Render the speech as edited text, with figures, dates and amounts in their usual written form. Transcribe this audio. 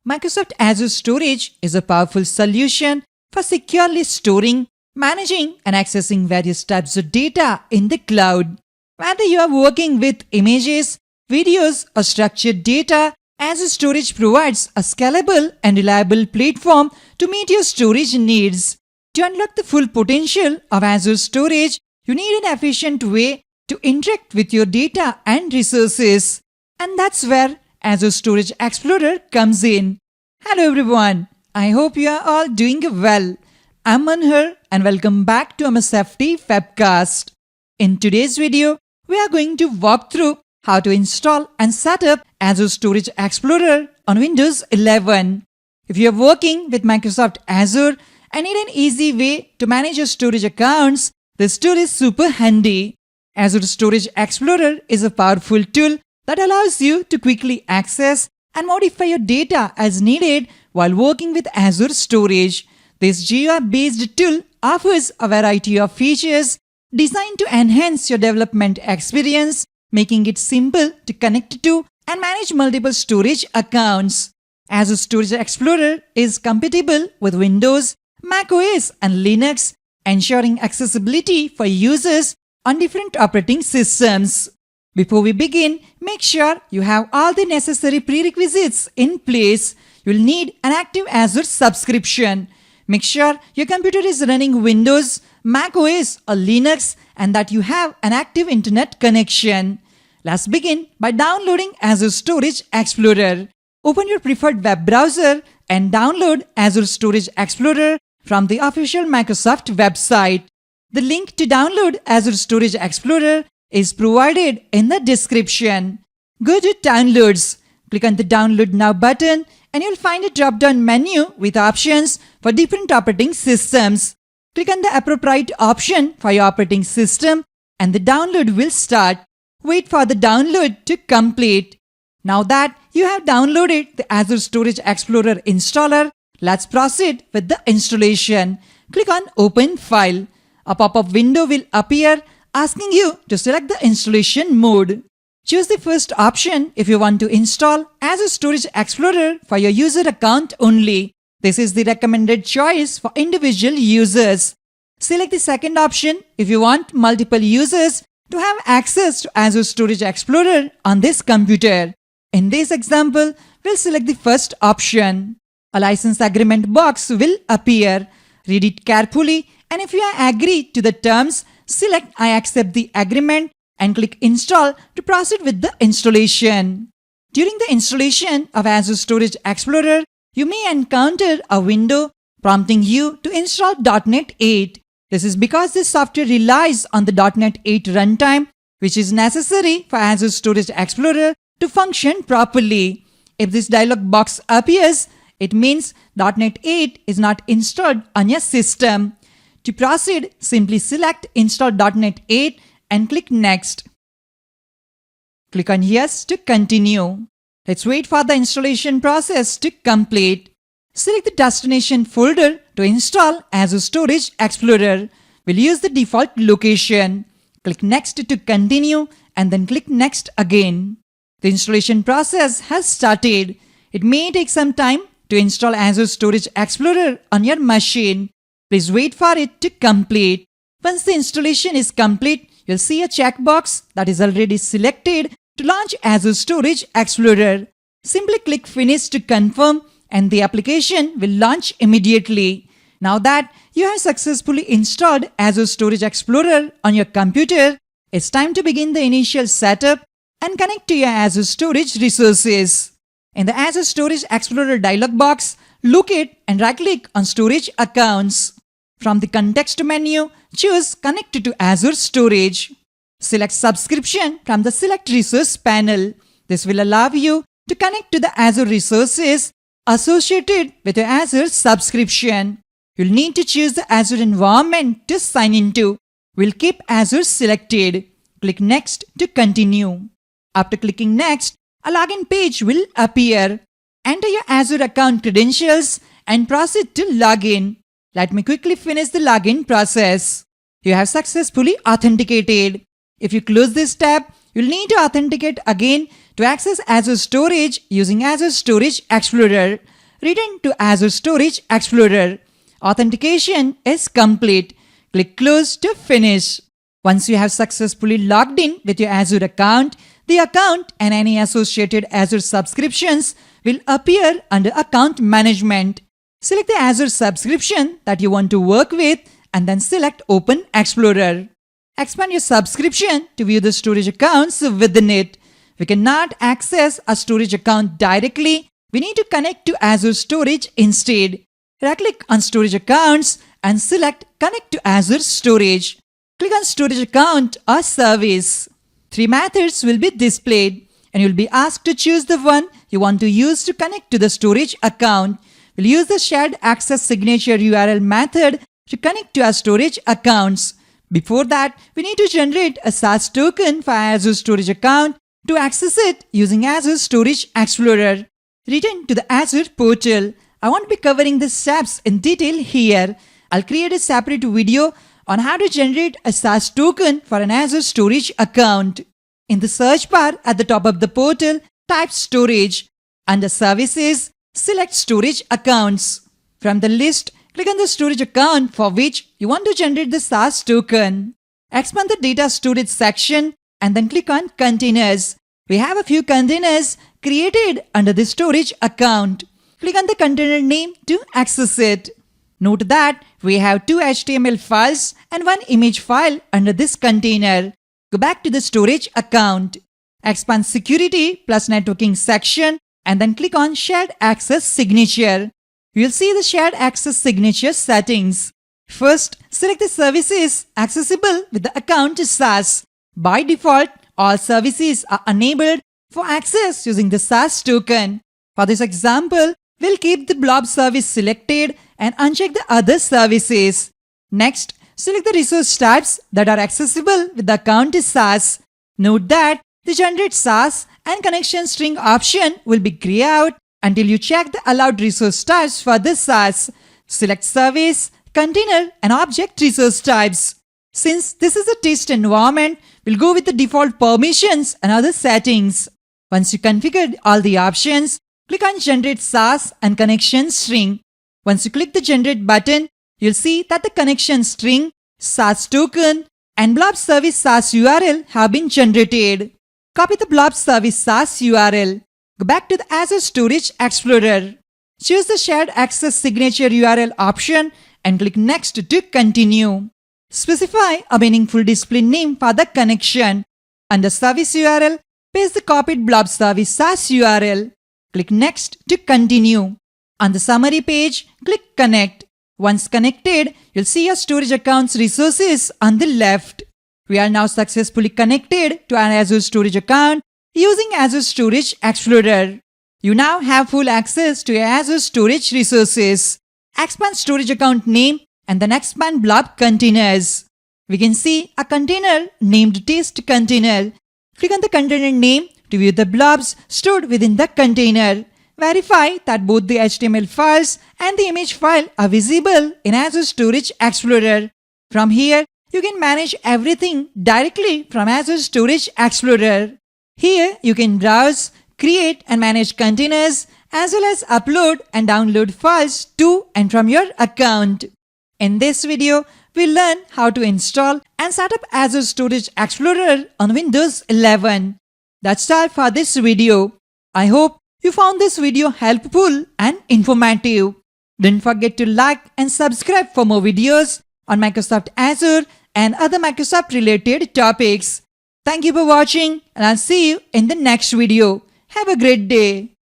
Microsoft Azure Storage is a powerful solution for securely storing, managing, and accessing various types of data in the cloud. Whether you are working with images, videos, or structured data, Azure Storage provides a scalable and reliable platform to meet your storage needs. To unlock the full potential of Azure Storage, you need an efficient way to interact with your data and resources. And that's where Azure Storage Explorer comes in. Hello everyone, I hope you are all doing well. I'm Manhar and welcome back to MSFT WebCast. In today's video, we are going to walk through how to install and set up Azure Storage Explorer on Windows 11. If you are working with Microsoft Azure and need an easy way to manage your storage accounts, this tool is super handy. Azure Storage Explorer is a powerful tool that allows you to quickly access and modify your data as needed while working with Azure Storage. This GUI-based tool offers a variety of features designed to enhance your development experience, making it simple to connect to and manage multiple storage accounts. Azure Storage Explorer is compatible with Windows, macOS, and Linux, ensuring accessibility for users on different operating systems. Before we begin, make sure you have all the necessary prerequisites in place. You'll need an active Azure subscription. Make sure your computer is running Windows, macOS, or Linux, and that you have an active internet connection. Let's begin by downloading Azure Storage Explorer. Open your preferred web browser and download Azure Storage Explorer from the official Microsoft website. The link to download Azure Storage Explorer is provided in the description. Go to Downloads, click on the Download Now button, and you'll find a drop-down menu with options for different operating systems. Click on the appropriate option for your operating system and the download will start. Wait for the download to complete. Now that you have downloaded the Azure Storage Explorer installer, let's proceed with the installation. Click on Open File. A pop-up window will appear asking you to select the installation mode. Choose the first option if you want to install Azure Storage Explorer for your user account only. This is the recommended choice for individual users. Select the second option if you want multiple users to have access to Azure Storage Explorer on this computer. In this example, we'll select the first option. A license agreement box will appear. Read it carefully, and if you agree to the terms, select I accept the agreement and click Install to proceed with the installation. During the installation of Azure Storage Explorer, you may encounter a window prompting you to install .NET 8. This is because this software relies on the .NET 8 runtime, which is necessary for Azure Storage Explorer to function properly. If this dialog box appears, it means .NET 8 is not installed on your system. To proceed, simply select Install .NET 8 and click Next. Click on Yes to continue. Let's wait for the installation process to complete. Select the destination folder to install Azure Storage Explorer. We'll use the default location. Click Next to continue and then click Next again. The installation process has started. It may take some time to install Azure Storage Explorer on your machine. Please wait for it to complete. Once the installation is complete, you'll see a checkbox that is already selected to launch Azure Storage Explorer. Simply click Finish to confirm and the application will launch immediately. Now that you have successfully installed Azure Storage Explorer on your computer, it's time to begin the initial setup and connect to your Azure Storage resources. In the Azure Storage Explorer dialog box, locate and right-click on Storage Accounts. From the context menu, choose Connect to Azure Storage. Select Subscription from the Select Resource panel. This will allow you to connect to the Azure resources associated with your Azure subscription. You'll need to choose the Azure environment to sign into. We'll keep Azure selected. Click Next to continue. After clicking Next, a login page will appear. Enter your Azure account credentials and proceed to login. Let me quickly finish the login process. You have successfully authenticated. If you close this tab, you'll need to authenticate again to access Azure Storage using Azure Storage Explorer. Return to Azure Storage Explorer. Authentication is complete. Click Close to finish. Once you have successfully logged in with your Azure account, the account and any associated Azure subscriptions will appear under Account Management. Select the Azure subscription that you want to work with and then select Open Explorer. Expand your subscription to view the storage accounts within it. We cannot access a storage account directly. We need to connect to Azure Storage instead. Right-click on Storage Accounts and select Connect to Azure Storage. Click on Storage Account or Service. 3 methods will be displayed and you'll be asked to choose the one you want to use to connect to the storage account. We'll use the Shared Access Signature URL method to connect to our storage accounts. Before that, we need to generate a SaaS token for our Azure Storage account to access it using Azure Storage Explorer. Return to the Azure portal. I won't be covering the steps in detail here. I'll create a separate video on how to generate a SaaS token for an Azure Storage account. In the search bar at the top of the portal, type Storage. Under Services, select Storage Accounts. From the list, click on the storage account for which you want to generate the SaaS token. Expand the Data Storage section and then click on Containers. We have a few containers created under the storage account. Click on the container name to access it. Note that we have 2 HTML files and 1 image file under this container. Go back to the storage account. Expand Security plus Networking section and then click on Shared Access Signature. You'll see the Shared Access Signature settings. First, select the services accessible with the account SaaS. By default, all services are enabled for access using the SaaS token. For this example, we'll keep the Blob service selected and uncheck the other services. Next, select the resource types that are accessible with the account SaaS. Note that the Generate SaaS and Connection String option will be grayed out until you check the allowed resource types for the SaaS. Select Service, Container and Object resource types. Since this is a test environment, we'll go with the default permissions and other settings. Once you configured all the options, click on Generate SaaS and Connection String. Once you click the Generate button, you'll see that the connection string, SaaS token, and Blob Service SaaS URL have been generated. Copy the Blob Service SaaS URL. Go back to the Azure Storage Explorer. Choose the Shared Access Signature URL option and click Next to continue. Specify a meaningful display name for the connection. Under Service URL, paste the copied Blob Service SaaS URL. Click Next to continue. On the summary page, click Connect. Once connected, you'll see your storage account's resources on the left. We are now successfully connected to our Azure Storage account using Azure Storage Explorer. You now have full access to your Azure Storage resources. Expand storage account name and then expand Blob containers. We can see a container named Test Container. Click on the container name to view the blobs stored within the container. Verify that both the HTML files and the image file are visible in Azure Storage Explorer. From here, you can manage everything directly from Azure Storage Explorer. Here, you can browse, create and manage containers as well as upload and download files to and from your account. In this video, we'll learn how to install and set up Azure Storage Explorer on Windows 11. That's all for this video. I hope you found this video helpful and informative. Don't forget to like and subscribe for more videos on Microsoft Azure and other Microsoft related topics. Thank you for watching and I'll see you in the next video. Have a great day.